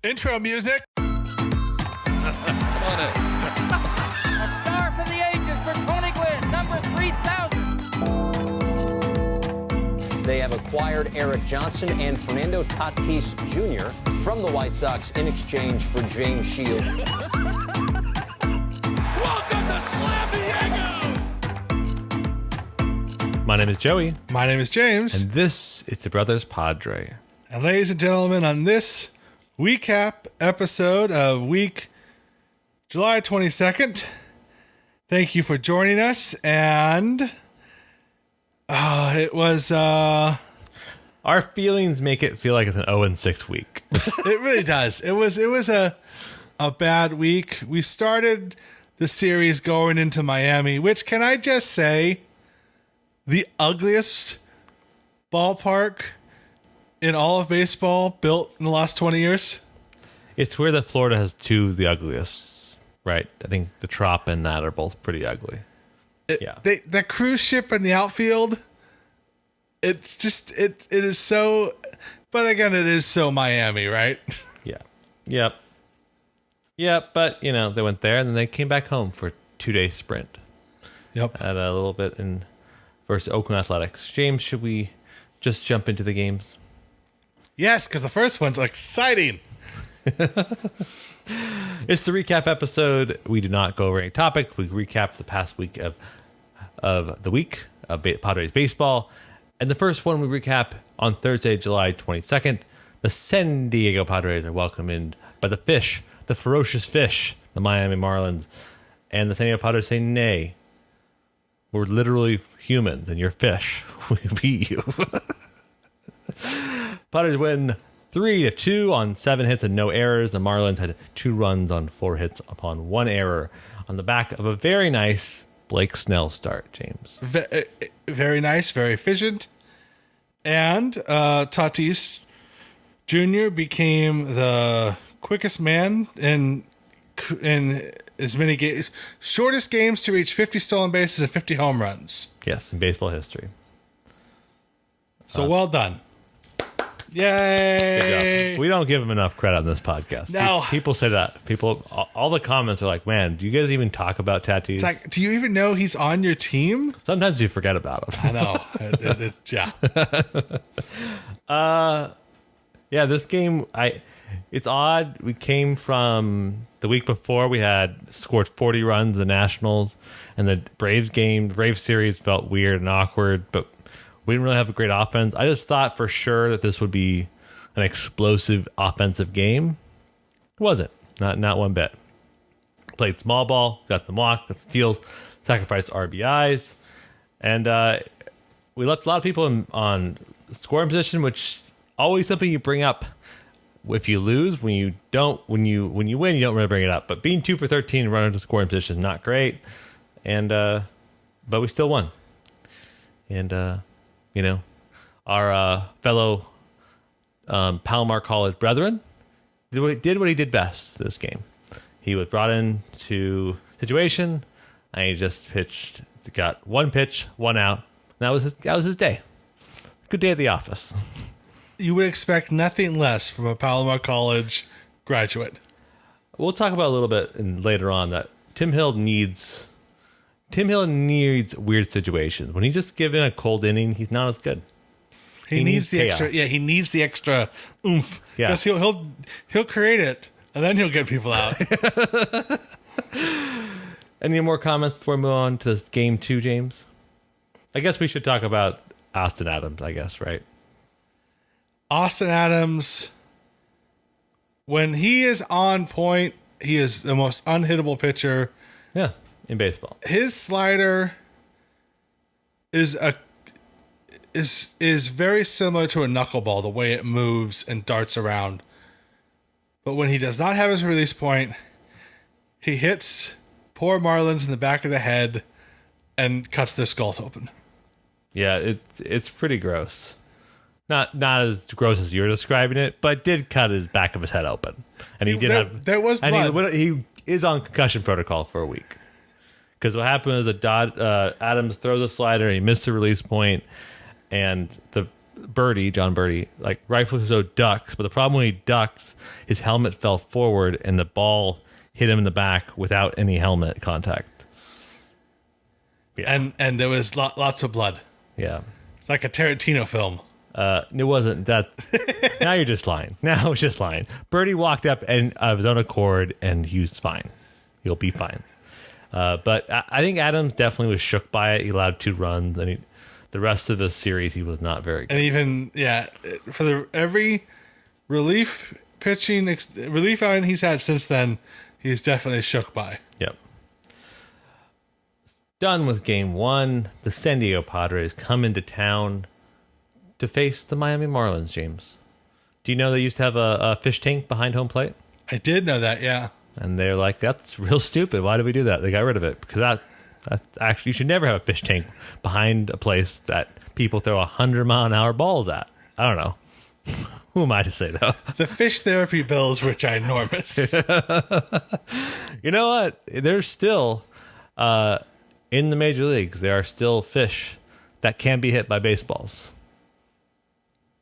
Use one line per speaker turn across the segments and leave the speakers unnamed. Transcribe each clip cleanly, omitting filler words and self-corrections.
Intro music.
Come on in.
A star for the ages for Tony Gwynn, number 3,000.
They have acquired Eric Johnson and Fernando Tatis Jr. from the White Sox in exchange for James Shield.
Welcome to Slam Diego!
My name is Joey,
My name is James.
and this is the Brothers Padre.
And ladies and gentlemen, on this recap episode of week July 22nd, thank you for joining us. And it was
Our feelings make it feel like it's an 0-6 week.
it really does. It was a bad week. We started the series going into Miami, which, can I just say, the ugliest ballpark in all of baseball built in the last 20 years.
It's where that Florida has two of the ugliest, right? I think the Trop and that are both pretty ugly. Yeah.
The cruise ship in the outfield, it's just, it is so, but again, it is so Miami, right?
Yeah. Yep, but, they went there and then they came back home for a 2-day sprint.
Yep.
Had a little bit in versus Oakland Athletics. James, should we just jump into the games?
Yes, because the first one's exciting.
It's the recap episode. We do not go over any topics. We recap the past week of the week of Padres baseball. And the first one we recap on Thursday, July 22nd. The San Diego Padres are welcomed in by the fish, the ferocious fish, the Miami Marlins. And the San Diego Padres say, nay, we're literally humans and you're fish. We beat you. Padres win 3-2 on 7 hits and no errors. The Marlins had 2 runs on 4 hits upon 1 error on the back of a very nice Blake Snell start, James.
Very nice, very efficient. And Tatis Jr. became the quickest man in as many games, shortest games to reach 50 stolen bases and 50 home runs.
Yes, in baseball history.
So well done. Yay!
We don't give him enough credit on this podcast.
No.
People say that. All the comments are like, man, do you guys even talk about Tatis?
It's like, do you even know he's on your team?
Sometimes you forget about him.
I know. Yeah.
Yeah, this game, it's odd. We came from the week before. We had scored 40 runs, the Nationals, and the Braves series felt weird and awkward, but we didn't really have a great offense. I just thought for sure that this would be an explosive offensive game. It wasn't. Not one bit. Played small ball, got the walk, got the steals, sacrificed RBIs, and we left a lot of people on scoring position, which always something you bring up. If you lose, when you win, you don't really bring it up. But being 2 for 13 and running to scoring position is not great, and but we still won. And our fellow Palomar College brethren did what he did best this game. He was brought into situation, and he just got 1 pitch, 1 out. And that was his day. Good day at the office.
You would expect nothing less from a Palomar College graduate.
We'll talk about a little bit later on that Tim Hill needs weird situations. When he's just given a cold inning, he's not as good.
He needs the
chaos.
extra. Yeah, he needs the extra oomph.
Yeah.
Because he'll create it, and then he'll get people out.
Any more comments before we move on to game 2, James? I guess we should talk about Austin Adams, I guess, right?
Austin Adams, when he is on point, he is the most unhittable pitcher.
Yeah, in baseball.
His slider is very similar to a knuckleball, the way it moves and darts around. But when he does not have his release point, he hits poor Marlins in the back of the head and cuts their skulls open.
Yeah, it's pretty gross. Not as gross as you're describing it, but did cut his back of his head open, and he
there was blood.
And he is on concussion protocol for a week. Because what happened is Adams throws a slider, and he missed the release point, and the John Birdie, like rightfully so, ducks. But the problem when he ducks, his helmet fell forward and the ball hit him in the back without any helmet contact. Yeah.
And there was lots of blood,
Yeah.
like a Tarantino film.
It wasn't that. Now you're just lying. Now it's just lying. Birdie walked up and of his own accord, and he was fine. He'll be fine. But I think Adams definitely was shook by it. He allowed 2 runs, and the rest of the series he was not very good.
And even for every relief outing he's had since then, he's definitely shook by.
Yep. Done with game 1. The San Diego Padres come into town to face the Miami Marlins, James. Do you know they used to have a fish tank behind home plate?
I did know that, yeah.
And they're like, that's real stupid. Why did we do that? They got rid of it because that's actually, you should never have a fish tank behind a place that people throw 100-mile-an-hour balls at. I don't know. Who am I to say, though?
The fish therapy bills were ginormous.
You know what? There's still, in the major leagues, there are still fish that can be hit by baseballs.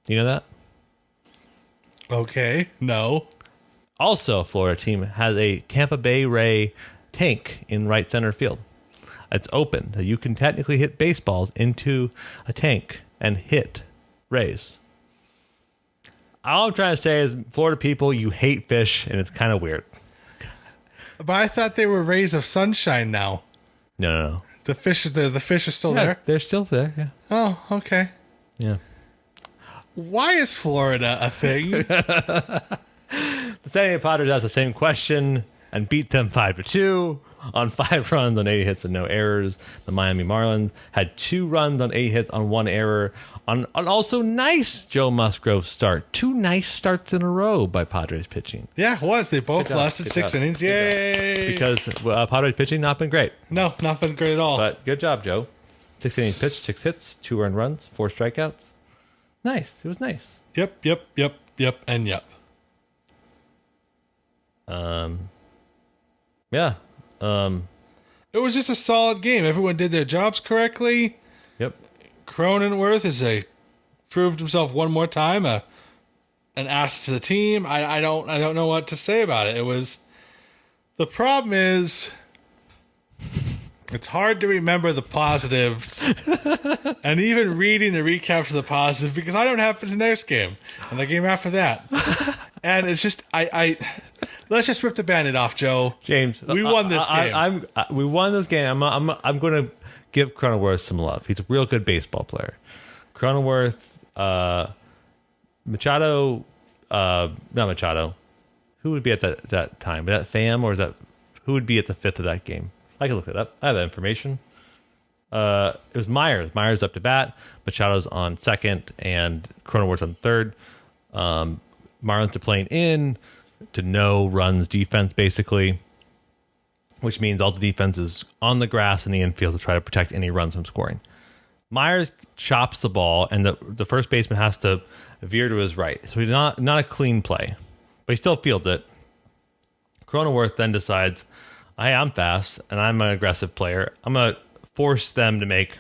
You know that?
Okay, no.
Also, a Florida team has a Tampa Bay Ray tank in right center field. It's open. You can technically hit baseballs into a tank and hit Rays. All I'm trying to say is, Florida people, you hate fish, and it's kind of weird.
But I thought they were rays of sunshine now.
No.
The fish are still
Yeah,
there?
they're still there, yeah.
Oh, okay.
Yeah.
Why is Florida a thing?
The San Diego Padres asked the same question and beat them 5-2 on 5 runs on 8 hits and no errors. The Miami Marlins had 2 runs on 8 hits on 1 error on also nice Joe Musgrove start. 2 nice starts in a row by Padres pitching.
Yeah, it was. They both
Good job,
lasted
good
6
job,
innings.
good
Yay!
Because Padres pitching not been great.
No, nothing great at all.
But good job, Joe. 6 innings pitched, 6 hits, 2 earned runs, 4 strikeouts. Nice. It was nice.
Yep, and yep.
Yeah.
It was just a solid game. Everyone did their jobs correctly.
Yep.
Cronenworth proved himself one more time, an ass to the team. I don't know what to say about it. The problem is, it's hard to remember the positives and even reading the recaps of the positives because I don't have the next game and the game after that. And it's just, let's just rip the Band-Aid off, Joe.
James,
we won this game.
We won this game. I'm going to give Cronenworth some love. He's a real good baseball player. Cronenworth, Machado, not Machado. Who would be at that time? Was that Pham or is that who would be at the 5th of that game? I can look it up. I have that information. It was Myers. Myers up to bat. Machado's on 2nd and Cronenworth's on 3rd. Marlins are playing in to no runs defense, basically, which means all the defense is on the grass in the infield to try to protect any runs from scoring. Myers chops the ball, and the first baseman has to veer to his right. So he's not a clean play, but he still fields it. Cronenworth then decides, hey, I'm fast, and I'm an aggressive player. I'm going to force them to make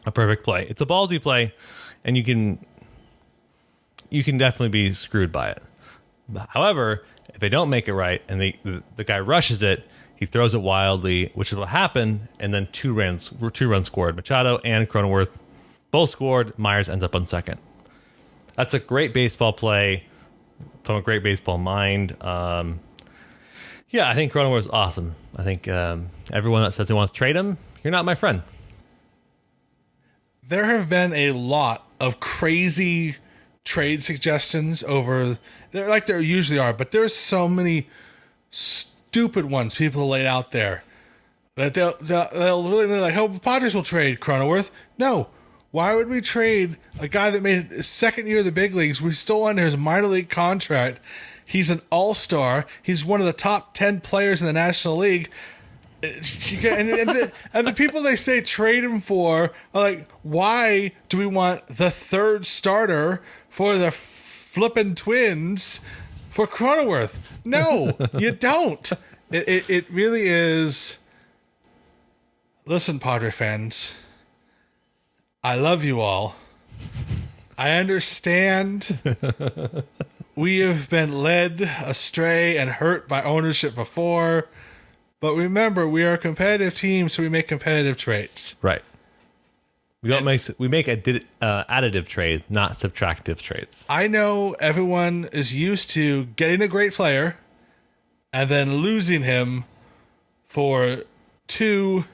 a perfect play. It's a ballsy play, and you can definitely be screwed by it. However, if they don't make it right and the guy rushes it, he throws it wildly, which is what happened, and then 2 runs scored. Machado and Cronenworth both scored. Myers ends up on 2nd. That's a great baseball play from a great baseball mind. Yeah, I think Cronenworth is awesome. I think everyone that says they wants to trade him, you're not my friend.
There have been a lot of crazy trade suggestions like there usually are, but there's so many stupid ones people laid out there that they'll really like, oh, the Padres will trade Cronenworth. No. Why would we trade a guy that made his 2nd year of the big leagues? We're still under his minor league contract. He's an all-star. He's one of the top 10 players in the National League. And the people they say trade him for are like, why do we want the 3rd starter for the flippin' Twins for Cronenworth? No, you don't. It really is. Listen, Padre fans, I love you all. I understand we have been led astray and hurt by ownership before, but remember, we are a competitive team, so we make competitive trades.
Right. We don't make additive trades, not subtractive trades.
I know everyone is used to getting a great player and then losing him for 2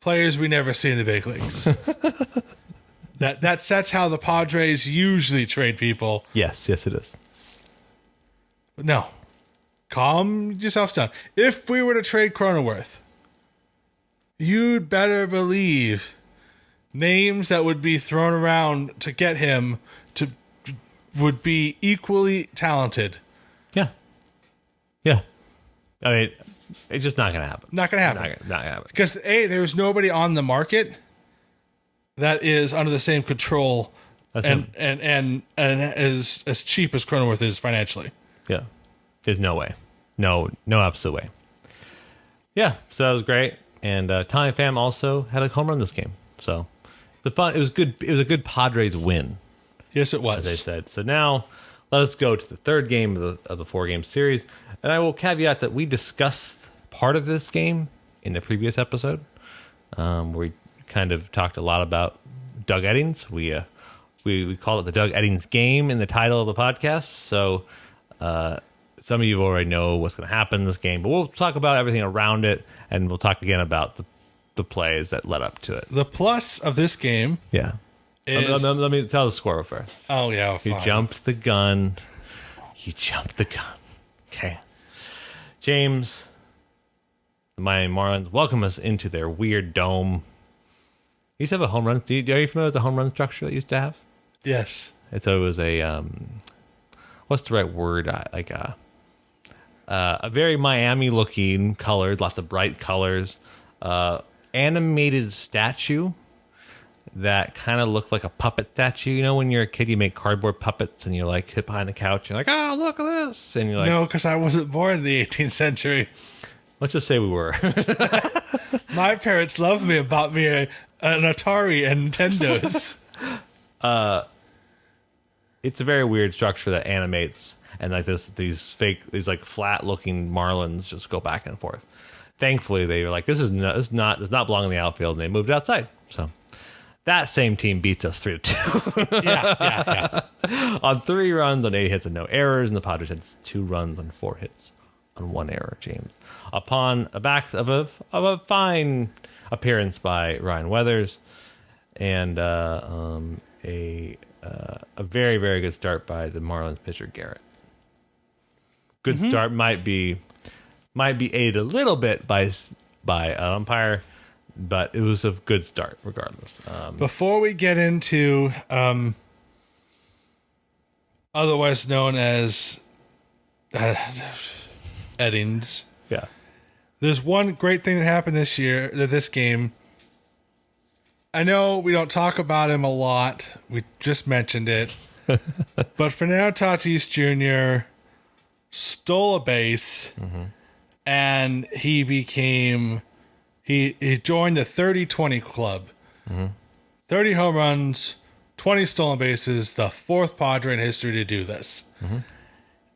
players we never see in the big leagues. That's how the Padres usually trade people.
Yes, it is.
But no. Calm yourselves down. If we were to trade Cronenworth, you'd better believe names that would be thrown around to get him would be equally talented.
Yeah. Yeah. I mean, it's just not going to happen.
Not going to happen.
Not going to happen.
Because there's nobody on the market that is under the same control and as cheap as Cronenworth is financially.
Yeah. There's no way. No absolute way. Yeah, so that was great. And Tommy Pham also had a home run this game. So it was good. It was a good Padres win,
Yes, it was.
as I said. So now let us go to the third game of the 4-game series. And I will caveat that we discussed part of this game in the previous episode, where we kind of talked a lot about Doug Eddings. We call it the Doug Eddings game in the title of the podcast. So some of you already know what's going to happen in this game, but we'll talk about everything around it, and we'll talk again about the plays that led up to it.
The plus of this game
Yeah.
is...
Let me tell the score first.
Oh, yeah,
You
fine.
jumped the gun. Okay. James, the Miami Marlins welcome us into their weird dome. You used to have a home run. Are you familiar with the home run structure that you used to have?
Yes.
So it was a, what's the right word? Like a very Miami-looking colored, lots of bright colors, animated statue that kind of looked like a puppet statue. You know, when you're a kid, you make cardboard puppets and you're like hit behind the couch. You're like, oh, look at this. And you're like,
No, because I wasn't born in the 18th century.
let's just say we were.
My parents loved me and bought me an Atari and Nintendos.
It's a very weird structure that animates, and like these like flat looking Marlins just go back and forth. Thankfully, they were like, this does not belong in the outfield, and they moved it outside. So that same team beats us 3-2.
Yeah.
On 3 runs on 8 hits and no errors, and the Padres had 2 runs on 4 hits on 1 error. James, upon a back of a fine appearance by Ryan Weathers, and a very, very good start by the Marlins pitcher Garrett. Good start might be aided a little bit by an umpire, but it was a good start regardless.
Before we get into otherwise known as Eddings,
Yeah.
there's one great thing that happened this game. I know we don't talk about him a lot. We just mentioned it. But Fernando Tatis Jr. stole a base, and he joined the 30-20 club. 30 home runs, 20 stolen bases, the 4th Padre in history to do this.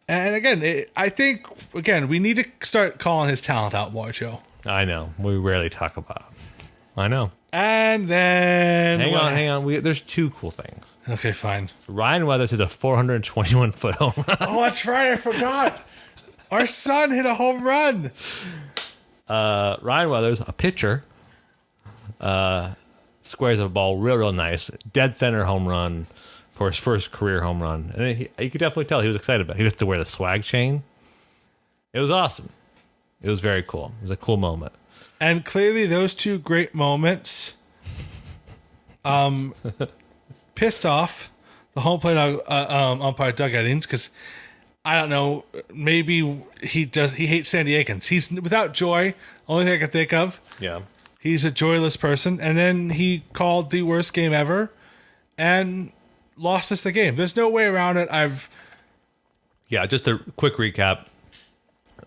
And again, I think, we need to start calling his talent out more, Joe.
I know. We rarely talk about him. I know.
And then...
Hang on. There's 2 cool things.
Okay, fine.
Ryan Weathers hit a 421-foot home run.
Oh, that's right. I forgot. Our son hit a home run.
Ryan Weathers, a pitcher, squares a ball real nice. Dead center home run for his first career home run. And you could definitely tell he was excited about it. He was to wear the swag chain. It was awesome. It was very cool. It was a cool moment.
And clearly those 2 great moments pissed off the home plate umpire Doug Eddings, because I don't know, maybe he hates San Diegans. He's without joy. Only thing I can think of.
Yeah.
He's a joyless person. And then he called the worst game ever and lost us the game. There's no way around it.
Yeah, just a quick recap.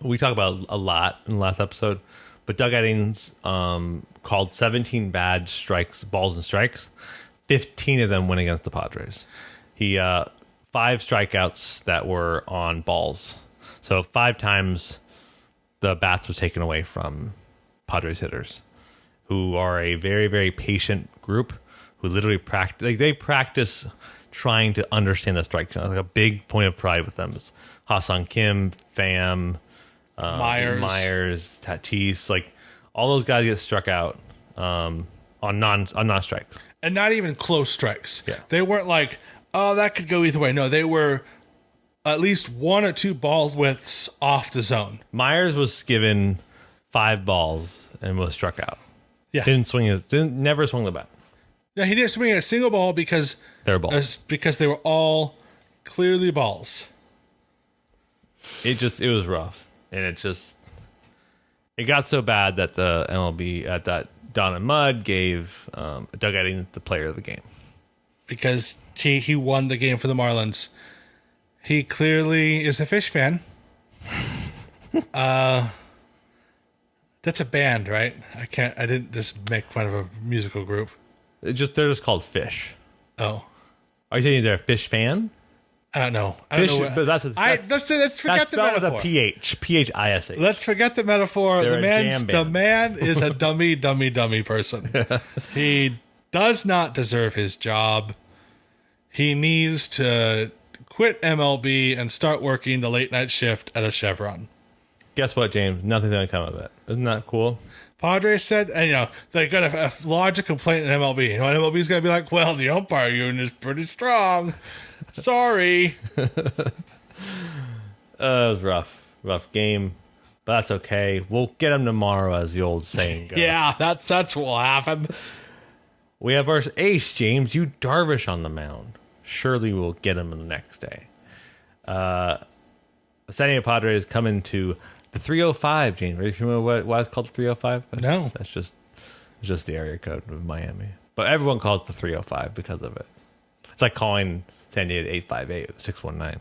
We talked about a lot in the last episode, but Doug Eddings called 17 bad balls and strikes. 15 of them went against the Padres. He 5 strikeouts that were on balls. So 5 times the bats were taken away from Padres hitters, who are a very, very patient group who literally practice. Like, they practice trying to understand the strike zone. Like, a big point of pride with them is Ha-Seong Kim, Pham, Myers, Tatis. Like, all those guys get struck out on non strikes,
and not even close strikes.
Yeah.
They weren't like, oh, that could go either way. No, they were at least 1 or 2 ball widths off the zone.
Myers was given 5 balls and was struck out.
Yeah.
Never swung the bat.
Yeah, he didn't swing a single ball because
They're balls.
Because they were all clearly balls.
It was rough, and it got so bad that the MLB at that Don and Mudd gave Doug Eddings the player of the game
Because he won the game for the Marlins. He clearly is a Fish fan. That's a band, right? I didn't just make fun of a musical group.
They're just called Fish.
Oh.
Are you saying they're a Fish fan?
I don't know.
Fish, but let's
forget the
spelled with
metaphor.
a PH. PHISH.
Let's forget the metaphor.
They're a jam
The
band.
man is a dummy person. He does not deserve his job. He needs to quit MLB and start working the late night shift at a Chevron.
Guess what, James? Nothing's going to come of it. Isn't that cool?
Padres said, and, they got a lodge a complaint in MLB. MLB's going to be like, well, the umpire union is pretty strong. Sorry.
It was rough game, but that's okay. We'll get him tomorrow, as the old saying goes.
Yeah, that's what will happen.
We have our ace, James. You Darvish on the mound. Surely we'll get him the next day. San Diego Padres coming to the 305, James. Are you familiar why it's called the 305?
No.
That's just the area code of Miami. But everyone calls it the 305 because of it. It's like calling San Diego 858, 619.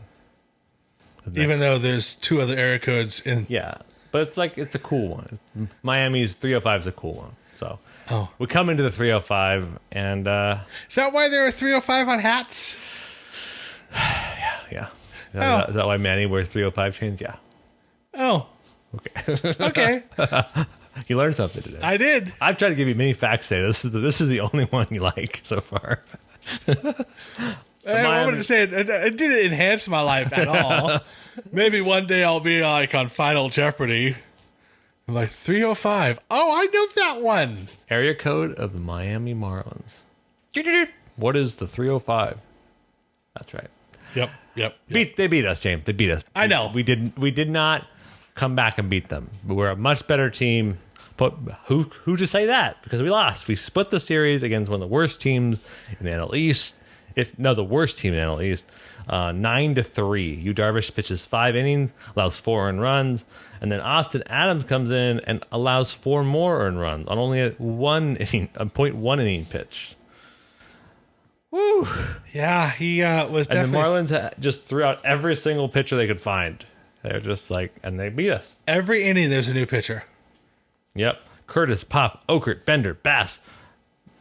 Even though there's 2 other area codes in.
Yeah, but it's a cool one. Miami's 305 is a cool one. So we come into the 305, and
Is that why there are 305 on hats?
yeah.
Oh.
Is that why Manny wears 305 chains? Yeah.
Oh.
Okay.
Okay.
You learned something today.
I did.
I've tried to give you many facts today. This is the only one you like so far.
I wanted to say it didn't enhance my life at all. Maybe one day I'll be like on Final Jeopardy. I'm like 305. Oh, I know that one.
Area code of the Miami Marlins. What is the 305? That's right.
Yep.
They beat us, James. They beat us.
I know.
We did not come back and beat them. But we're a much better team. But who to say that? Because we lost. We split the series against one of the worst teams in the NL East. The worst team in the NL East. 9-3. Yu Darvish pitches 5 innings, allows 4 earned runs, and then Austin Adams comes in and allows 4 more earned runs on only a 0.1 inning pitch. Woo!
Yeah, he was
And the
definitely.
Marlins just threw out every single pitcher they could find. They're just like, and they beat us.
Every inning, there's a new pitcher.
Yep. Curtis, Pop, Okert, Bender, Bass,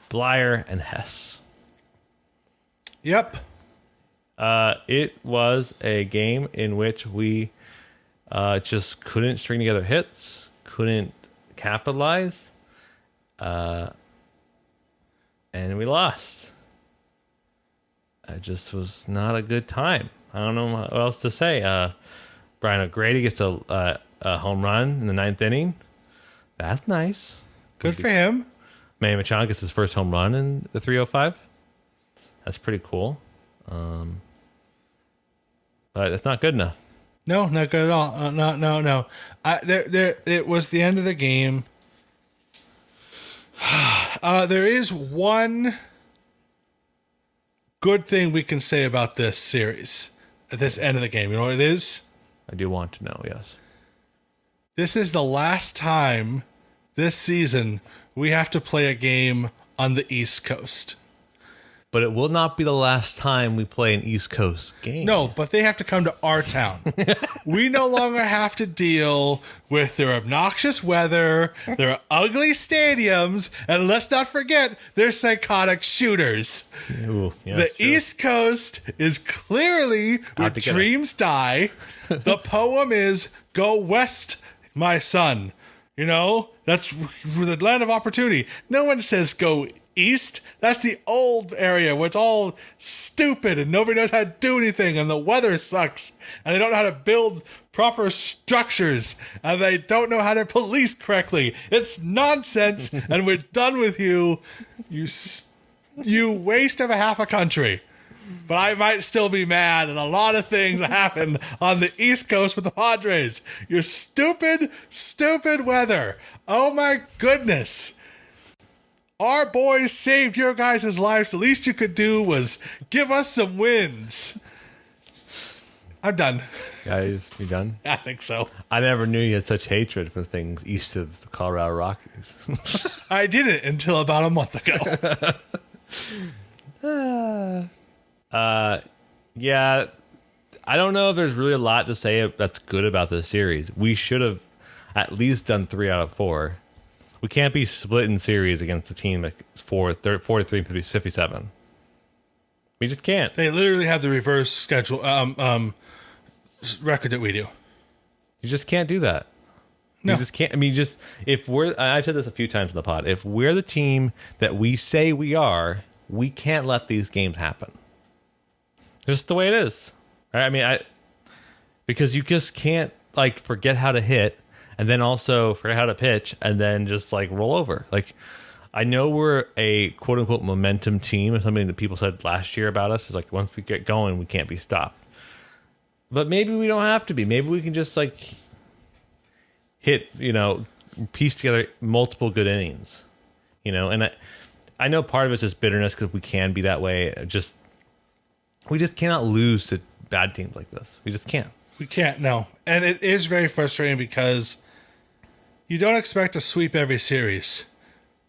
Blyer, and Hess.
Yep.
It was a game in which we just couldn't string together hits, couldn't capitalize, and we lost. It just was not a good time. I don't know what else to say. Brian O'Grady gets a home run in the 9th inning. That's nice.
Good for him.
Manny Machado gets his first home run in the 305. That's pretty cool. But it's not good enough.
No, not good at all. No. It was the end of the game. There is one good thing we can say about this series at this end of the game. You know what it is?
I do want to know, yes.
This is the last time this season we have to play a game on the East Coast.
but it will not be the last time we play an East Coast game.
No, but they have to come to our town. We no longer have to deal with their obnoxious weather, their ugly stadiums, and let's not forget their psychotic shooters.
Ooh, yeah,
The
that's true.
East Coast is clearly where
to get it.
dreams die. The poem is "Go west, my son." You know, that's the land of opportunity. No one says go east. That's the old area where it's all stupid and nobody knows how to do anything and the weather sucks and they don't know how to build proper structures and they don't know how to police correctly. It's nonsense and we're done with you. You waste of a half a country. But I might still be mad at a lot of things that happen on the East Coast with the Padres. Your stupid, stupid weather. Oh my goodness. Our boys saved your guys' lives. The least you could do was give us some wins. I'm done.
Guys, you done?
I think so.
I never knew you had such hatred for things east of the Colorado Rockies.
I didn't until about a month ago.
Yeah, I don't know if there's really a lot to say that's good about this series. We should have at least done 3 out of 4. We can't be split in series against a team that's 43 57. We just can't.
They literally have the reverse schedule record that we do.
You just can't do that.
No.
You just can't. I mean, just if we're, I've said this a few times in the pod, if we're the team that we say we are, we can't let these games happen. Just the way it is. Right? I mean, because you just can't like forget how to hit and then also forget how to pitch and then just like roll over. Like, I know we're a quote unquote momentum team, and something that people said last year about us is like once we get going, we can't be stopped. But maybe we don't have to be. Maybe we can just like hit, piece together multiple good innings, and I know part of it's just bitterness because we can be that way. We just cannot lose to bad teams like this. We just can't.
We can't, no. And it is very frustrating because you don't expect to sweep every series.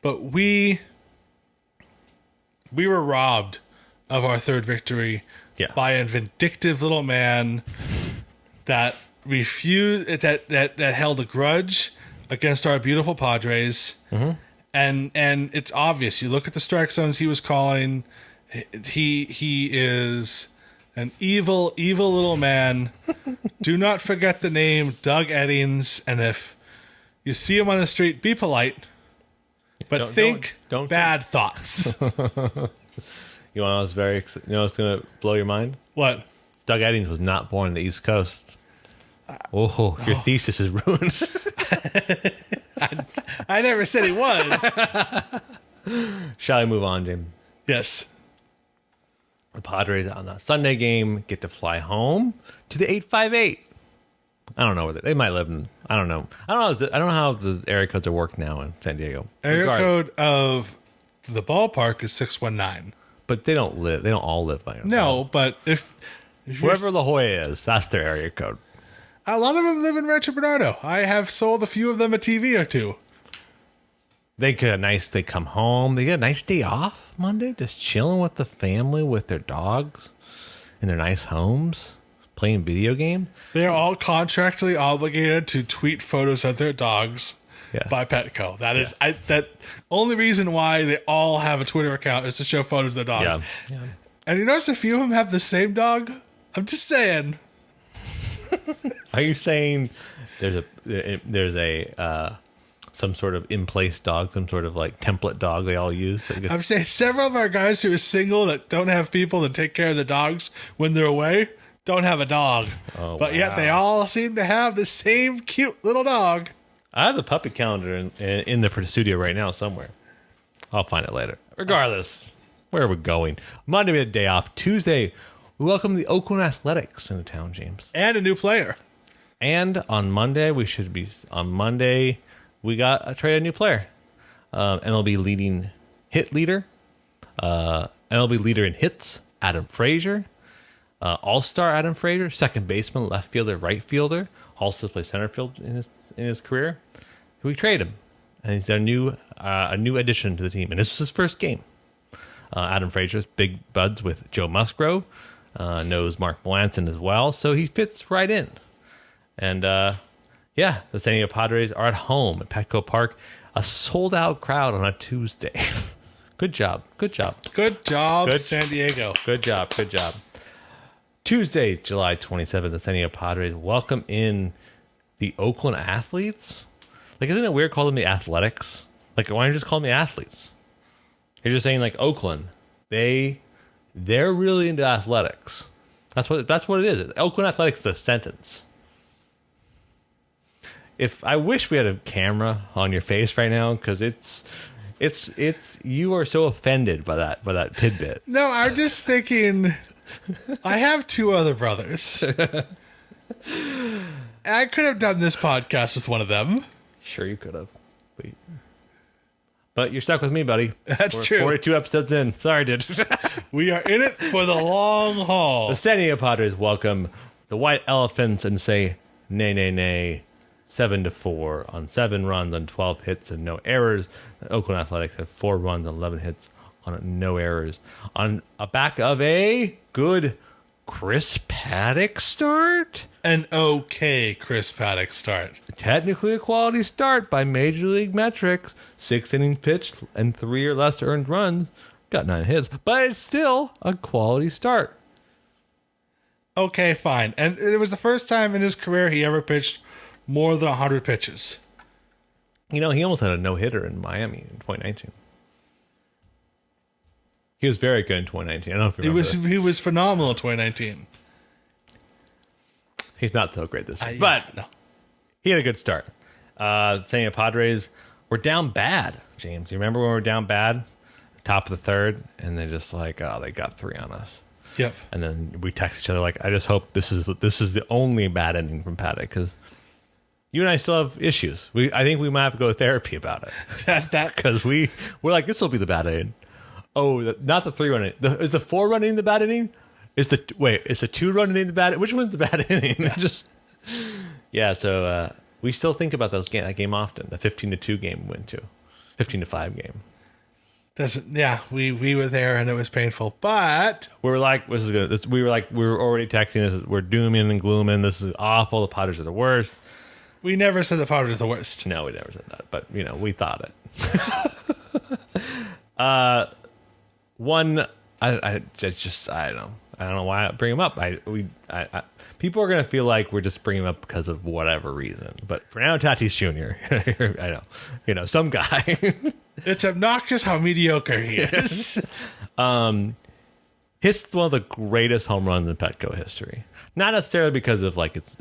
But we were robbed of our third victory by a vindictive little man that refused that held a grudge against our beautiful Padres. Mm-hmm. And it's obvious. You look at the strike zones he was calling. He is an evil, evil little man. Do not forget the name Doug Eddings. And if you see him on the street, be polite. But don't bad thoughts.
You know what's what's going to blow your mind?
What?
Doug Eddings was not born on the East Coast. Your thesis is ruined.
I never said he was.
Shall we move on, Jim?
Yes.
The Padres on the Sunday game get to fly home to the 858. I don't know where they might live in. I don't know. I don't know how the area codes are worked now in San Diego.
Area code of the ballpark is 619.
But they don't live. They don't all live by it.
No, but if
wherever La Jolla is, that's their area code.
A lot of them live in Rancho Bernardo. I have sold a few of them a TV or two.
They come home. They get a nice day off Monday, just chilling with the family, with their dogs, in their nice homes, playing video games.
They are all contractually obligated to tweet photos of their dogs by Petco. That is that only reason why they all have a Twitter account is to show photos of their dog. Yeah. And you notice a few of them have the same dog? I'm just saying.
Are you saying there's a some sort of in-place dog, some sort of like template dog they all use?
I'm saying several of our guys who are single that don't have people to take care of the dogs when they're away don't have a dog. But yet they all seem to have the same cute little dog.
I have the puppy calendar in the studio right now somewhere. I'll find it later. Regardless, where are we going? Monday we had a day off. Tuesday, we welcome the Oakland Athletics into town, James.
And a new player.
And on Monday, we got a trade a new player. MLB leading hit leader. MLB leader in hits, Adam Frazier. All-star Adam Frazier, second baseman, left fielder, right fielder. Also plays center field in his career. We trade him, and he's a new addition to the team. And this was his first game. Adam Frazier's big buds with Joe Musgrove, knows Mark Melanson as well, so he fits right in. And the San Diego Padres are at home at Petco Park, a sold-out crowd on a Tuesday. Good job.
San Diego.
Good job. Tuesday, July 27th, the San Diego Padres welcome in the Oakland Athletes. Like, isn't it weird calling them the Athletics? Like, why don't you just call them the Athletes? You're just saying, like, Oakland, they're really into athletics. That's what it is. Oakland Athletics is a sentence. If I wish we had a camera on your face right now, because it's you are so offended by that tidbit.
No, I'm just thinking. I have two other brothers. I could have done this podcast with one of them.
Sure, you could have. But you're stuck with me, buddy.
We're true.
42 episodes in. Sorry, dude.
We are in it for the long haul.
The San Diego Padres welcome the White Elephants and say, nay, nay, nay, 7-4 on 7 runs on 12 hits and no errors. The Oakland Athletics have 4 runs on 11 hits on no errors. On a back of a good Chris Paddock start?
An okay Chris Paddock start.
Technically a quality start by Major League metrics. 6 innings pitched and 3 or less earned runs. Got 9 hits, but it's still a quality start.
Okay, fine. And it was the first time in his career he ever pitched more than 100 pitches.
You know, he almost had a no-hitter in Miami in 2019. He was very good in 2019. I don't know if you remember.
He was phenomenal in 2019.
He's not so great this year, but no. He had a good start. San Diego Padres were down bad, James. You remember when we were down bad? Top of the third, and they're just like, oh, they got 3 on us.
Yep.
And then we text each other like, I just hope this is the only bad ending from Paddock, because you and I still have issues. I think we might have to go to therapy about it. Because we're like, this will be the bad ending. Oh, not the 3-run inning. Is the 4-run inning the bad inning? Is the 2-run inning the bad? Which one's the bad inning? So we still think about that game often. The 15-2 game we went to, 15-5 game.
We were there and it was painful, but
we were like, this is good. We were already texting this. We're dooming and glooming. This is awful. The Padres are the worst.
We never said the Padres are the worst.
No, we never said that. But we thought it. I don't know. I don't know why I bring him up. People are gonna feel like we're just bringing him up because of whatever reason. But Fernando Tatis Jr., I know, some guy.
It's obnoxious how mediocre he is.
Hits one of the greatest home runs in Petco history. Not necessarily because of like it's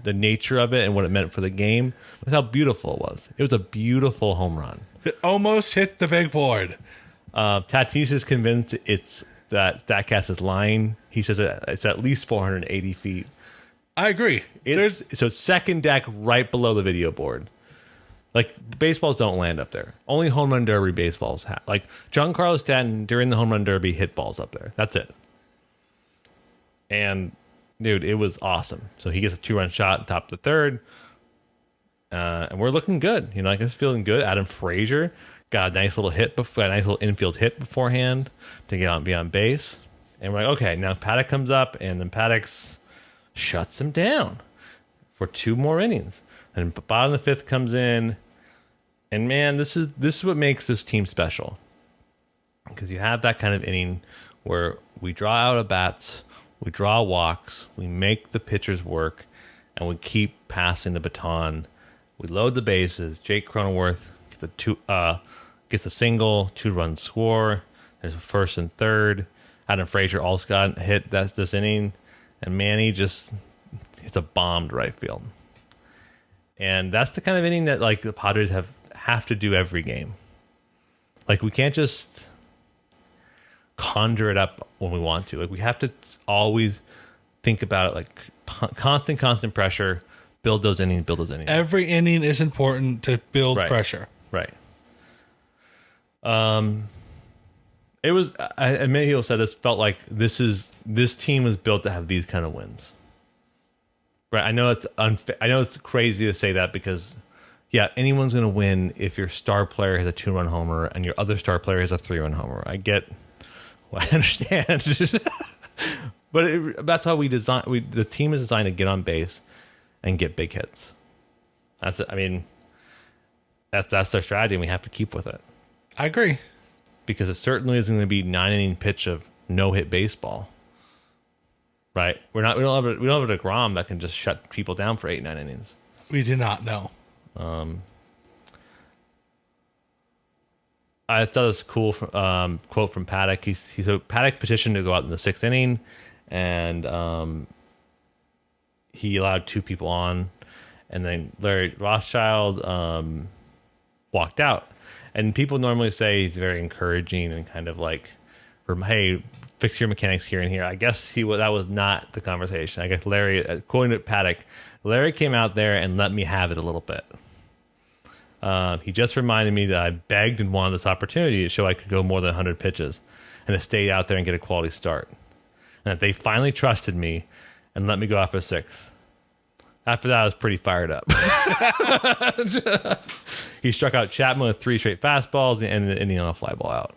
the nature of it and what it meant for the game, but how beautiful it was. It was a beautiful home run.
It almost hit the big board.
Tatis is convinced it's that Statcast is lying. He says it's at least 480 feet.
I agree.
So second deck right below the video board. Like, baseballs don't land up there. Only home run derby baseballs have. Like, Giancarlo Stanton during the home run derby hit balls up there. That's it. And, dude, it was awesome. So he gets a 2-run shot top of the third. And we're looking good. Like, it's feeling good. Adam Frazier got a nice little infield hit beforehand to be on base. And we're like, okay, now Paddock comes up, and then Paddock shuts him down for 2 more innings. And bottom of the 5th comes in, and man, this is what makes this team special. Because you have that kind of inning where we draw out at bats, we draw walks, we make the pitchers work, and we keep passing the baton. We load the bases. Jake Cronenworth gets a single, 2-run score. There's a first and third. Adam Frazier also got hit this inning, and Manny just hits a bomb to right field. And that's the kind of inning that like the Padres have to do every game. Like, we can't just conjure it up when we want to. Like, we have to always think about it like constant pressure. Build those innings.
Every inning is important to build pressure.
Right. It was. Many people said this felt like this team was built to have these kind of wins. Right. I know it's unfair. I know it's crazy to say that because, yeah, anyone's going to win if your star player has a 2-run homer and your other star player has a 3-run homer. I get I understand. But that's how we design. The team is designed to get on base and get big hits. That's their strategy, and we have to keep with it.
I agree.
Because it certainly isn't going to be 9-inning pitch of no-hit baseball. Right? We don't have a DeGrom that can just shut people down for 8-9 innings.
We do not know.
I thought it was cool quote from Paddock. Paddock petitioned to go out in the 6th inning, and he allowed 2 people on, and then Larry Rothschild walked out. And people normally say he's very encouraging and kind of like, hey, fix your mechanics here and here. I guess that was not the conversation. I guess Larry, quoting to Paddock, Larry came out there and let me have it a little bit. He just reminded me that I begged and wanted this opportunity to show I could go more than 100 pitches and to stay out there and get a quality start. And that they finally trusted me and let me go after 6. After that, I was pretty fired up. He struck out Chapman with 3 straight fastballs and the inning on a fly ball out.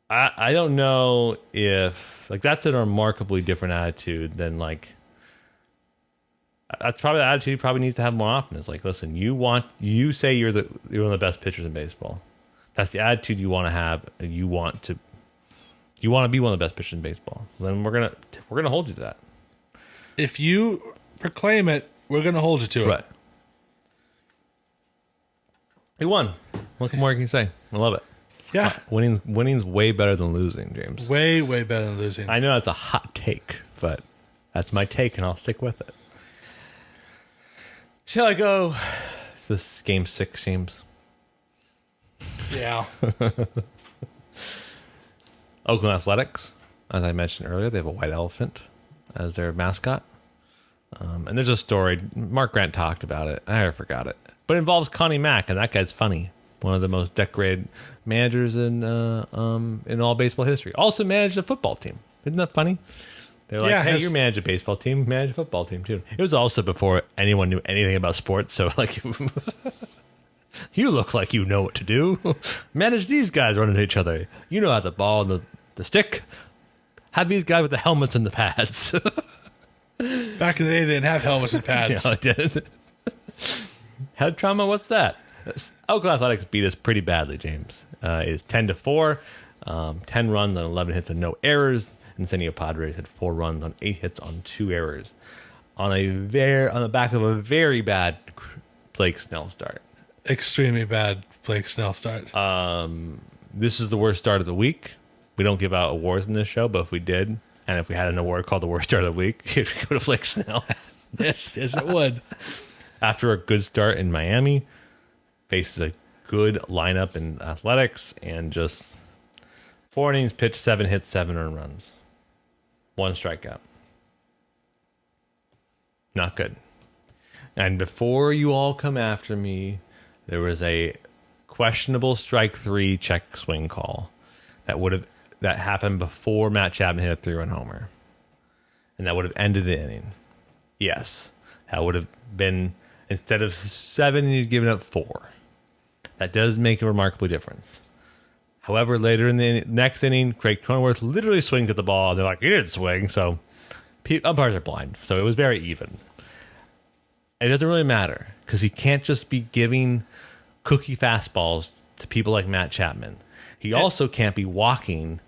I don't know if that's a remarkably different attitude than that's probably the attitude he probably needs to have more often. It's like, listen, you say you're one of the best pitchers in baseball. That's the attitude you want to have. And you want to be one of the best pitchers in baseball. Then we're gonna hold you to that.
If you proclaim it, we're going to hold you to it.
Right. He won. What more can you say? I love it.
Yeah.
Winning's way better than losing, James.
Way, way better than losing.
I know that's a hot take, but that's my take, and I'll stick with it. Shall I go? This game 6, James.
Yeah.
Oakland Athletics, as I mentioned earlier, they have a white elephant as their mascot. And there's a story. Mark Grant talked about it. I forgot it. But it involves Connie Mack, and that guy's funny. One of the most decorated managers in all baseball history. Also managed a football team. Isn't that funny? They're like, hey, you manage a baseball team, manage a football team too. It was also before anyone knew anything about sports, so like, you look like you know what to do. Manage these guys running into each other. You know how the ball and the stick. Have these guys with the helmets and the pads.
Back in the day, they didn't have helmets and pads.
Yeah, I did. Head trauma, what's that? Oakland Athletics beat us pretty badly, James. It's 10-4, 10 runs on 11 hits and no errors. And San Diego Padres had 4 runs on 8 hits on 2 errors. On the back of a very bad Blake Snell start.
Extremely bad Blake Snell start.
This is the worst start of the week. We don't give out awards in this show, but if we did, and if we had an award called the worst start of the week, it would go to Blake Snell.
Yes, it would.
After a good start in Miami, faces a good lineup in Athletics, and just 4 innings pitched, 7 hits, 7 earned runs. 1 strikeout. Not good. And before you all come after me, there was a questionable strike 3 check swing call that happened before Matt Chapman hit a 3-run homer. And that would have ended the inning. Yes. That would have been, instead of 7, you'd given up 4. That does make a remarkable difference. However, later in the next inning, Craig Cronenworth literally swings at the ball. They're like, he didn't swing. So umpires are blind. So it was very even. It doesn't really matter because he can't just be giving cookie fastballs to people like Matt Chapman. He also can't be walking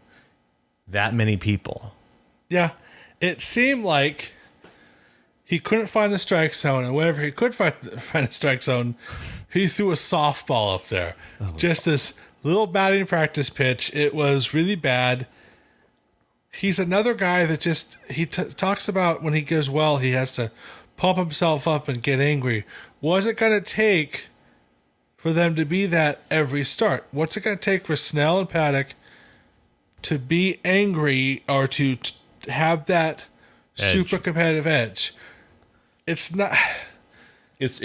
that many people.
Yeah. It seemed like he couldn't find the strike zone, and whenever he could find the strike zone, he threw a softball up there. Just this little batting practice pitch. It was really bad. He's another guy that just, he talks about when he goes well, he has to pump himself up and get angry. What's it going to take for them to be that every start? What's it going to take for Snell and Paddock to be angry or to have that super competitive edge? It's not.
It's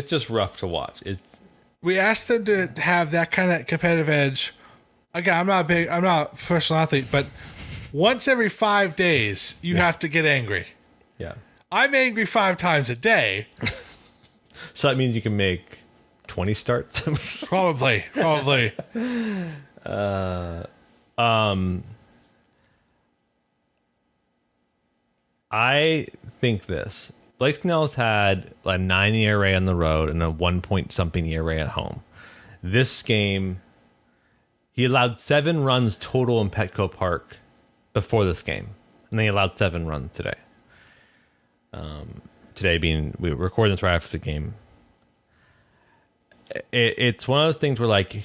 just rough to watch.
We asked them to have that kind of competitive edge. Again, I'm not a professional athlete, but once every 5 days, you have to get angry.
Yeah.
I'm angry 5 times a day.
So that means you can make 20 starts?
Probably.
I think this. Blake Snell's had a 9 ERA on the road and a 1 point something ERA at home. This game, he allowed 7 runs total in Petco Park before this game, and they allowed 7 runs today. Today being, we record this right after the game. It's one of those things where, like,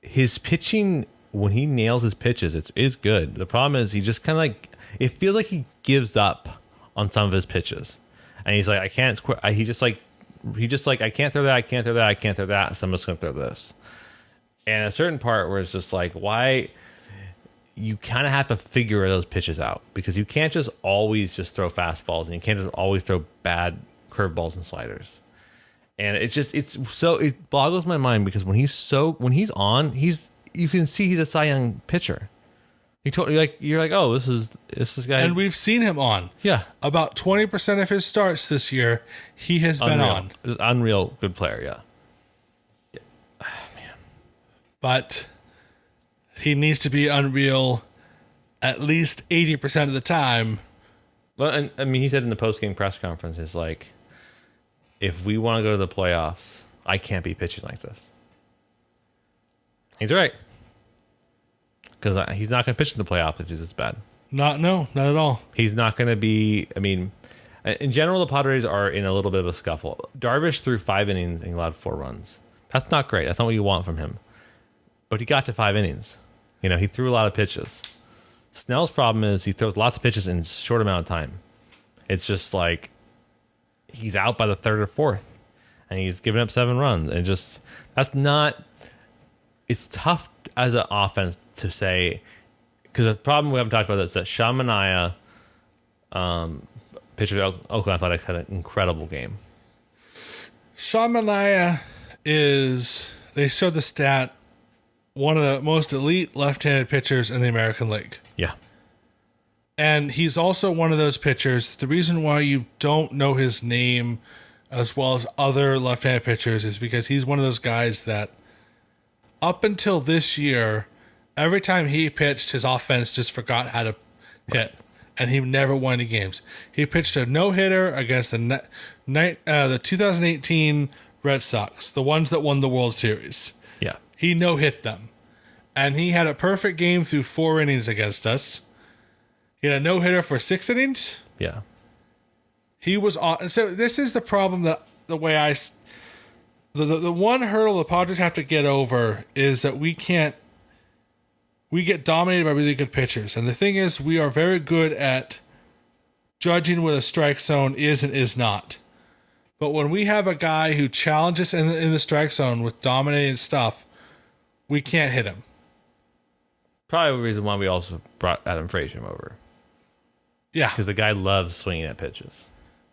his pitching, when he nails his pitches, it's good. The problem is he just kind of like, it feels like he gives up on some of his pitches, and he's like, I can't. He just like, I can't throw that. I can't throw that. I can't throw that. So I'm just gonna throw this. And a certain part where it's just like, why? You kind of have to figure those pitches out, because you can't just always just throw fastballs, and you can't just always throw bad curveballs and sliders. And it boggles my mind, because when he's on, you can see he's a Cy Young pitcher. You're like, oh, this is guy.
And we've seen him on.
Yeah.
About 20% of his starts this year, he has been on.
Unreal good player, yeah. Man.
But he needs to be unreal at least 80% of the time.
Well, and I mean, he said in the post-game press conference, it's like, if we want to go to the playoffs, I can't be pitching like this. He's right. Because he's not going to pitch in the playoffs if he's this bad.
Not at all.
He's not going to be, I mean, in general, the Padres are in a little bit of a scuffle. Darvish threw 5 innings and allowed 4 runs. That's not great. That's not what you want from him. But he got to 5 innings. You know, he threw a lot of pitches. Snell's problem is he throws lots of pitches in a short amount of time. It's just like he's out by the 3rd or 4th, and he's giving up 7 runs. And just, that's not, it's tough as an offense to say, because the problem we haven't talked about is that Sean Manaea, pitcher of Oakland Athletics, had an incredible game.
Sean Manaea is, they showed the stat, one of the most elite left-handed pitchers in the American League.
Yeah.
And he's also one of those pitchers. The reason why you don't know his name as well as other left-handed pitchers is because he's one of those guys that up until this year, every time he pitched, his offense just forgot how to hit, and he never won any games. He pitched a no-hitter against the 2018 Red Sox, the ones that won the World Series.
Yeah.
He no-hit them, and he had a perfect game through 4 innings against us. He had a no-hitter for 6 innings.
Yeah.
He was on. So this is the problem that the way I. The one hurdle the Padres have to get over is that we get dominated by really good pitchers. And the thing is, we are very good at judging what a strike zone is and is not. But when we have a guy who challenges in the strike zone with dominating stuff, we can't hit him.
Probably the reason why we also brought Adam Frazier over.
Yeah.
Because the guy loves swinging at pitches.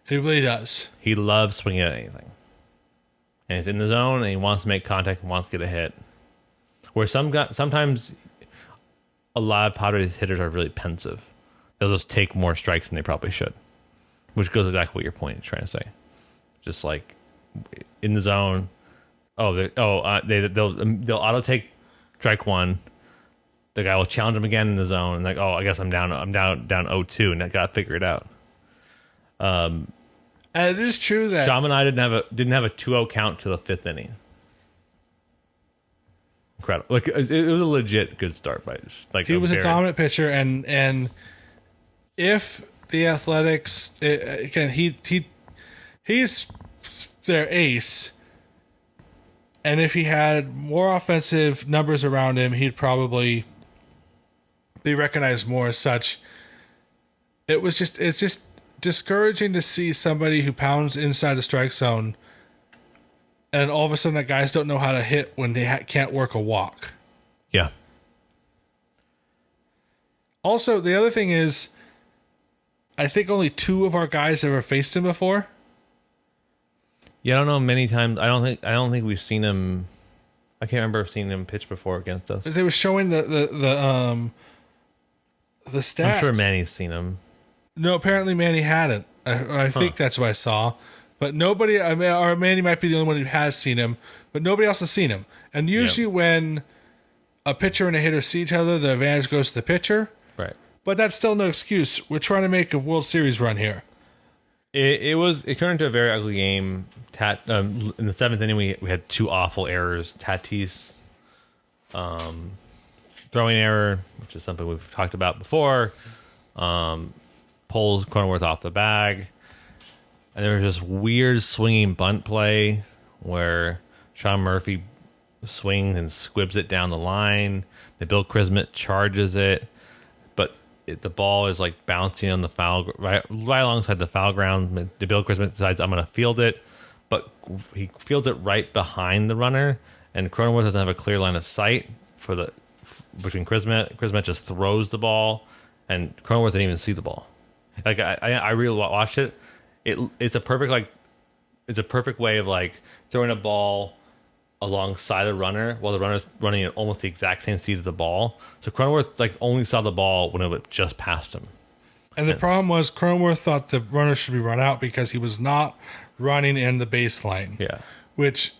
He really does.
He loves swinging at anything. And he's in the zone, and he wants to make contact and wants to get a hit. Where sometimes a lot of Padres hitters are really pensive. They'll just take more strikes than they probably should. Which goes exactly what your point is trying to say. Just like in the zone, they'll auto take strike 1. The guy will challenge him again in the zone, and like, I guess I'm down 0-2, and I got to figure it out.
And it is true that
Sean and I didn't have a 2-0 count to the 5th inning. Incredible! Like, it was a legit good start by like
he was a dominant pitcher, and if the Athletics again, he's their ace, and if he had more offensive numbers around him, he'd probably be recognized more as such. It's just discouraging to see somebody who pounds inside the strike zone, and all of a sudden the guys don't know how to hit when they can't work a walk.
Yeah.
Also, the other thing is, I think only 2 of our guys ever faced him before.
Yeah, I don't know many times. I don't think we've seen him. I can't remember seeing him pitch before against us.
They were showing the stats.
I'm sure Manny's seen him.
No, apparently Manny hadn't. I think that's what I saw. But nobody, or Manny might be the only one who has seen him, but nobody else has seen him. And usually when a pitcher and a hitter see each other, the advantage goes to the pitcher.
Right.
But that's still no excuse. We're trying to make a World Series run here.
It turned into a very ugly game. In the seventh inning, we had two awful errors. Tatis throwing error, which is something we've talked about before. Pulls Cronenworth off the bag. And there was this weird swinging bunt play where Sean Murphy swings and squibs it down the line. The Bill Chrismet charges it, but the ball is like bouncing on the foul, right alongside the foul ground. The Bill Chrismet decides I'm going to field it, but he fields it right behind the runner, and Cronenworth doesn't have a clear line of sight between Chrismet. Chrismet just throws the ball, and Cronenworth didn't even see the ball. Like I really watched it. It's a perfect way of like throwing a ball alongside a runner while the runner's running at almost the exact same speed of the ball. So Cronenworth like only saw the ball when it just passed him.
And the problem was Cronenworth thought the runner should be run out because he was not running in the baseline.
Yeah.
Which,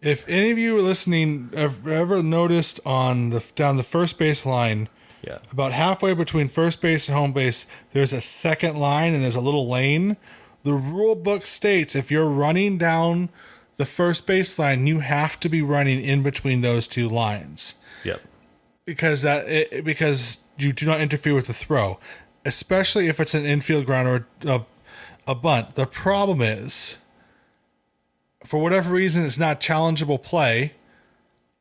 if any of you are listening have ever noticed down the first base line,
Yeah.
about halfway between first base and home base, there's a second line and there's a little lane. The rule book states if you're running down the first base line, you have to be running in between those two lines
Yep.
because you do not interfere with the throw, especially if it's an infield ground or a bunt. The problem is, for whatever reason, it's not challengeable play.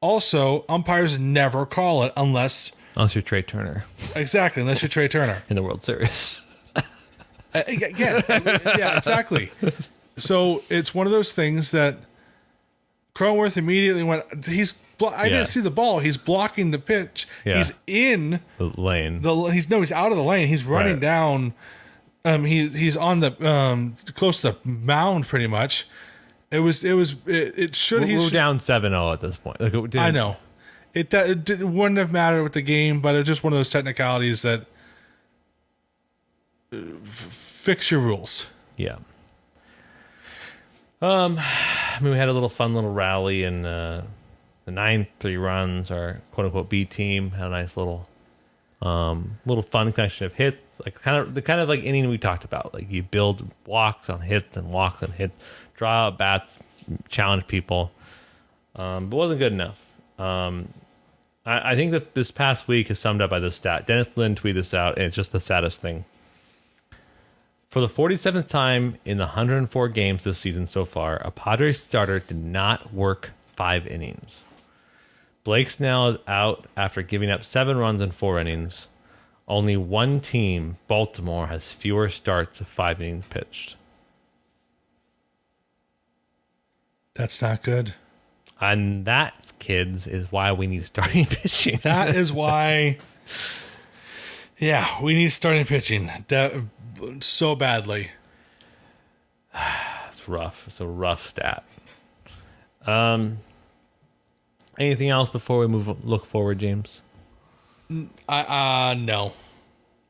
Also, umpires never call it unless
you're Trey Turner
unless you're Trey Turner.
in the World Series.
Again, yeah, exactly. So it's one of those things that Cronenworth immediately went. I didn't see the ball. He's blocking the pitch.
Yeah.
He's in
The lane.
he's out of the lane. He's running
Right.
down. He's on the close to the mound pretty much. It should.
We're down 7-0 at this point. Like,
I know. It wouldn't have mattered with the game, but it's just one of those technicalities that fix your rules.
Yeah. I mean, we had a little fun little rally in the ninth, 3 runs. Our quote unquote B team had a nice little fun connection of hits, like the kind of like inning we talked about. Like you build walks on hits and walks on hits, draw out bats, challenge people, but wasn't good enough. I think that this past week is summed up by this stat. Dennis Lynn tweeted this out, and it's just the saddest thing. For the 47th time in the 104 games this season so far, a Padres starter did not work 5 innings. Blake Snell is out after giving up 7 runs in 4 innings. Only one team, Baltimore, has fewer starts of 5 innings pitched.
That's not good.
And that, kids, is why we need starting pitching.
That is why. Yeah, we need starting pitching so badly.
It's rough. It's a rough stat. Anything else before we look forward, James?
No.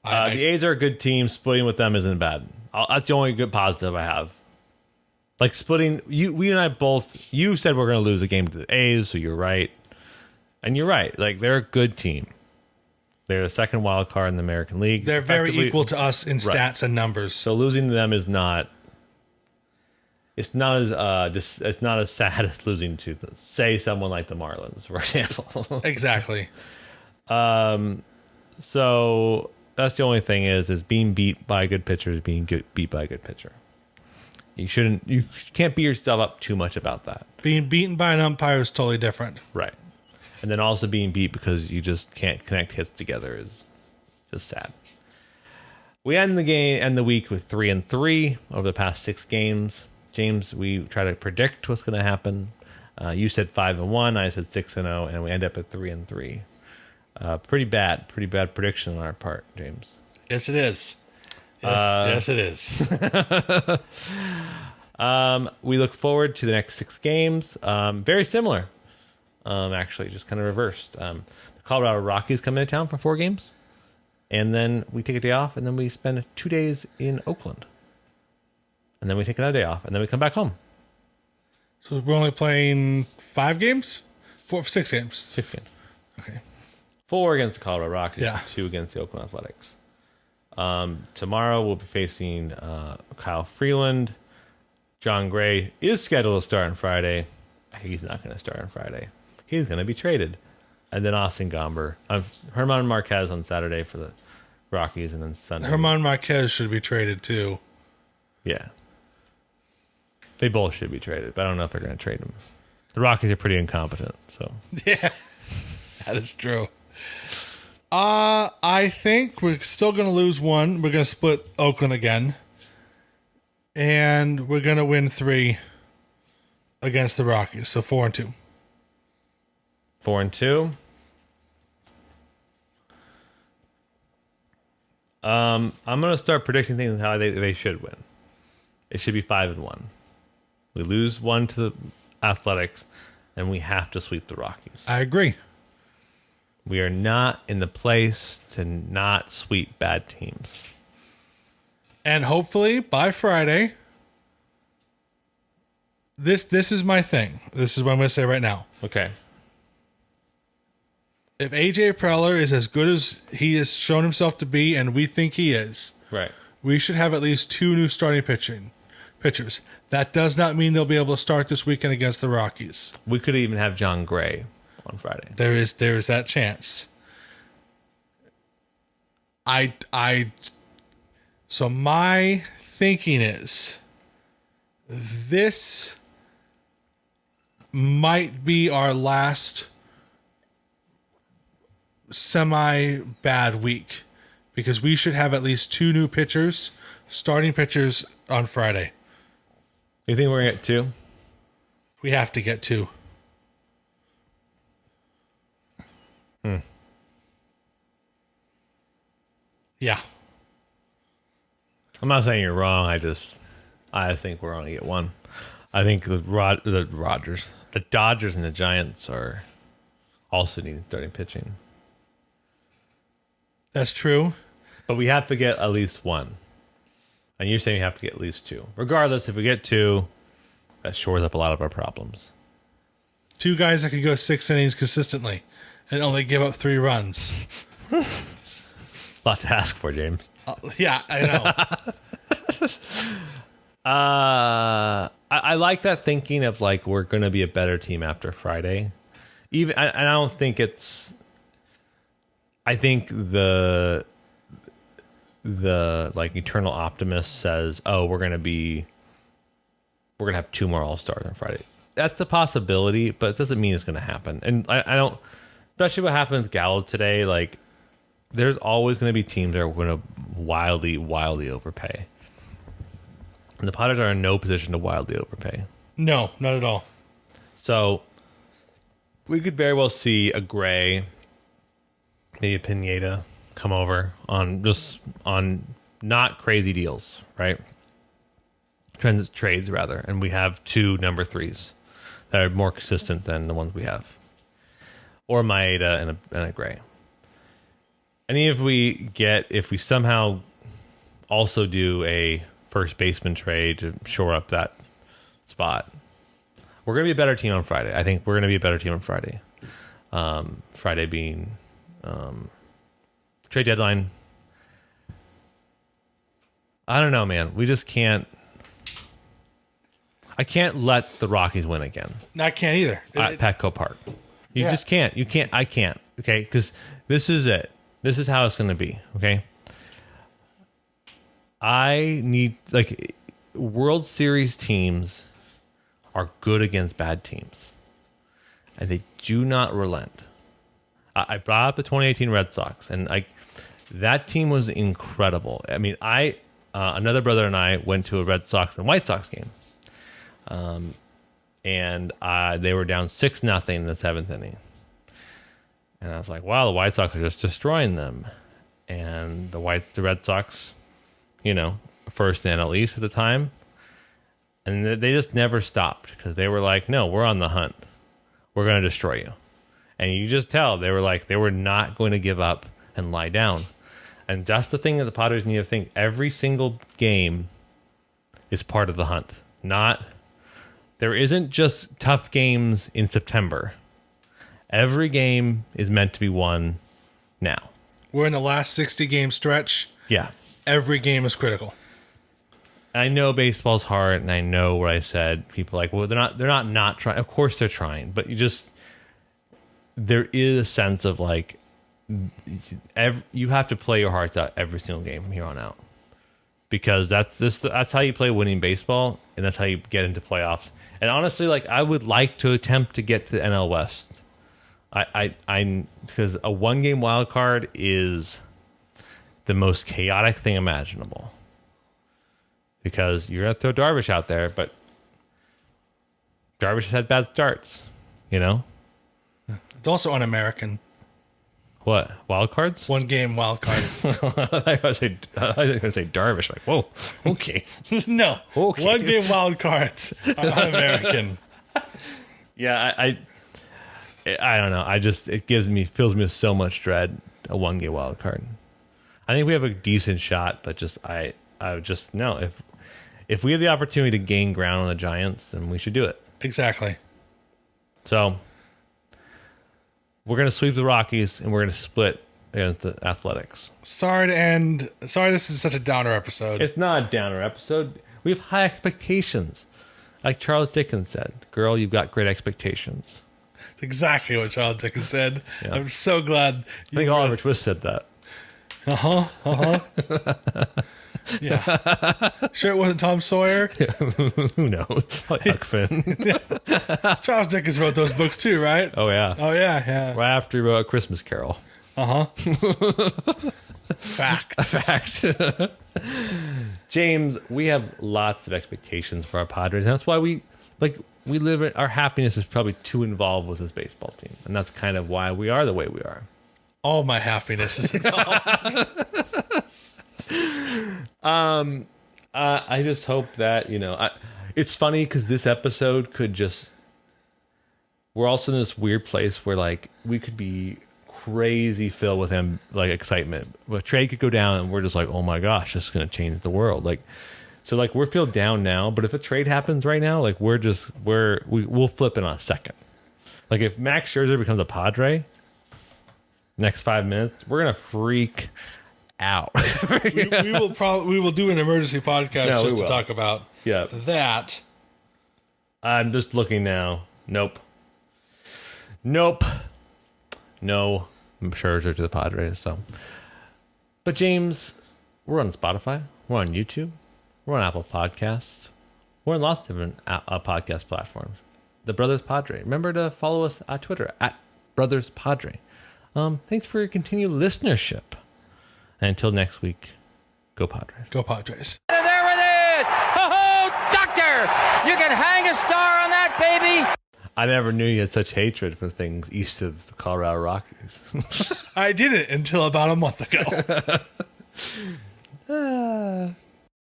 The A's are a good team. Splitting with them isn't bad. That's the only good positive I have. Like splitting, we and I both. You said we're going to lose a game to the A's, so you're right, and you're right. Like they're a good team. They're the second wild card in the American League.
They're very equal to us in stats and numbers.
So losing to them is not. It's not as it's not as sad as losing to say someone like the Marlins, for example.
Exactly.
So that's the only thing is being beat by a good pitcher is being beat by a good pitcher. You can't beat yourself up too much about that.
Being beaten by an umpire is totally different.
Right. And then also being beat because you just can't connect hits together is just sad. We end the week with 3-3 over the past 6 games. James, we try to predict what's going to happen. You said 5-1, I said 6-0, and we end up at 3-3. Pretty bad prediction on our part, James.
Yes, it is. Yes, it is.
We look forward to the next 6 games. Very similar, actually, just kind of reversed. The Colorado Rockies come into town for 4 games, and then we take a day off, and then we spend 2 days in Oakland, and then we take another day off, and then we come back home.
So we're only playing 5 games? 6 games.
6 games.
Okay.
4 against the Colorado Rockies,
Yeah.
2 against the Oakland Athletics. Tomorrow we'll be facing Kyle Freeland. John Gray is scheduled to start on Friday. He's not going to start on Friday. He's going to be traded. And then Austin Gomber. Herman Marquez on Saturday for the Rockies, and then Sunday.
Herman Marquez should be traded too.
Yeah. They both should be traded, but I don't know if they're going to trade him. The Rockies are pretty incompetent, so.
Yeah, that is true. I think we're still going to lose 1. We're going to split Oakland again. And we're going to win 3 against the Rockies. So 4-2.
4-2. I'm going to start predicting things how they should win. It should be 5-1. We lose 1 to the Athletics, and we have to sweep the Rockies.
I agree.
We are not in the place to not sweep bad teams.
And hopefully by Friday, this is my thing. This is what I'm going to say right now.
Okay.
If AJ Preller is as good as he has shown himself to be, and we think he is,
Right.
we should have at least 2 new starting pitchers. That does not mean they'll be able to start this weekend against the Rockies.
We could even have John Gray on Friday.
There is that chance. So my thinking is this might be our last semi bad week because we should have at least 2 new pitchers, starting pitchers on Friday.
You think we're going to get 2?
We have to get 2. Yeah.
I'm not saying you're wrong. I think we're going to get 1. I think the Dodgers and the Giants are also needing starting pitching.
That's true.
But we have to get at least 1. And you're saying we have to get at least 2. Regardless, if we get 2, that shores up a lot of our problems.
2 guys that can go 6 innings consistently and only give up 3 runs.
A lot to ask for, James.
Yeah, I know.
I like that thinking of like we're going to be a better team after Friday. Even and I don't think it's. I think the like eternal optimist says, "Oh, we're gonna have 2 more All-Stars on Friday." That's a possibility, but it doesn't mean it's gonna happen. And I don't, especially what happened with Gallo today. Like, there's always gonna be teams that are gonna wildly overpay, and the Padres are in no position to wildly overpay.
No, not at all.
So we could very well see a Gray, maybe a Pineda come over on not crazy deals, right? Trades rather, and we have 2 number 3s that are more consistent than the ones we have, or Maeda and a Gray. And if we somehow also do a first baseman trade to shore up that spot, we're going to be a better team on Friday. I think we're going to be a better team on Friday. Friday being trade deadline. I don't know, man. We just can't. I can't let the Rockies win again
I can't either.
at Petco Park. You
Yeah.
just can't. You can't. I can't. Okay, because this is it. This is how it's going to be. Okay. I need World Series teams are good against bad teams, and they do not relent. I brought up the 2018 Red Sox, and that team was incredible. I mean, another brother and I went to a Red Sox and White Sox game, and they were down 6-0 in the 7th inning, and I was like, "Wow, the White Sox are just destroying them," and the Red Sox, first and NL East at the time, and they just never stopped because they were like, "No, we're on the hunt. We're going to destroy you." And you just tell they were not going to give up and lie down. And that's the thing that the Padres need to think. Every single game is part of the hunt. There isn't just tough games in September Every game is meant to be won now.
We're in the last 60-game stretch.
Yeah.
Every game is critical.
I know baseball's hard, and I know what I said. People are like, well, they're not trying. Of course they're trying, but there is a sense of like, you have to play your hearts out every single game from here on out, because that's how you play winning baseball, and that's how you get into playoffs. And honestly, like, I would like to attempt to get to NL West. I because a 1-game wild card is the most chaotic thing imaginable. Because you're gonna throw Darvish out there, but Darvish has had bad starts, you know?
It's also un-American.
What? Wild cards?
1-game wild cards.
I was going to say Darvish. Like, whoa, okay.
No.
Okay.
1-game wild cards are un-American.
Yeah, I don't know. It fills me with so much dread, a 1-game wild card. I think we have a decent shot, but I would just know if we have the opportunity to gain ground on the Giants, then we should do it.
Exactly.
So we're going to sweep the Rockies, and we're going to split against the Athletics.
Sorry this is such a downer episode.
It's not a downer episode. We have high expectations. Like Charles Dickens said, girl, you've got great expectations.
It's exactly what Charles Dickens said.
Yeah.
I'm so glad.
I think Oliver Twist said that.
Yeah. Sure it wasn't Tom Sawyer?
Who knows? Probably Huck Finn.
Charles Dickens wrote those books too, right?
Oh, yeah.
Oh, yeah.
Right after he wrote A Christmas Carol.
Fact.
James, we have lots of expectations for our Padres. And that's why we live in, our happiness is probably too involved with this baseball team. And that's kind of why we are the way we are.
All my happiness is involved.
I just hope that, it's funny because this episode we're also in this weird place where like we could be crazy filled with excitement. A trade could go down and we're just like, oh my gosh, this is going to change the world. We're filled down now, but if a trade happens right now, like we'll flip in a second. Like if Max Scherzer becomes a Padre, next 5 minutes, we're going to freak out.
we will do an emergency podcast to talk about that.
I'm just looking now. Nope. No Scherzer to the Padres. So, but James, we're on Spotify. We're on YouTube. We're on Apple Podcasts. We're on lots of different podcast platforms. The Brothers Padre. Remember to follow us on Twitter at Brothers Padre. Thanks for your continued listenership. And until next week, go Padres.
Go Padres.
And there it is! Oh, doctor! You can hang a star on that, baby!
I never knew you had such hatred for things east of the Colorado Rockies.
I didn't until about a month ago.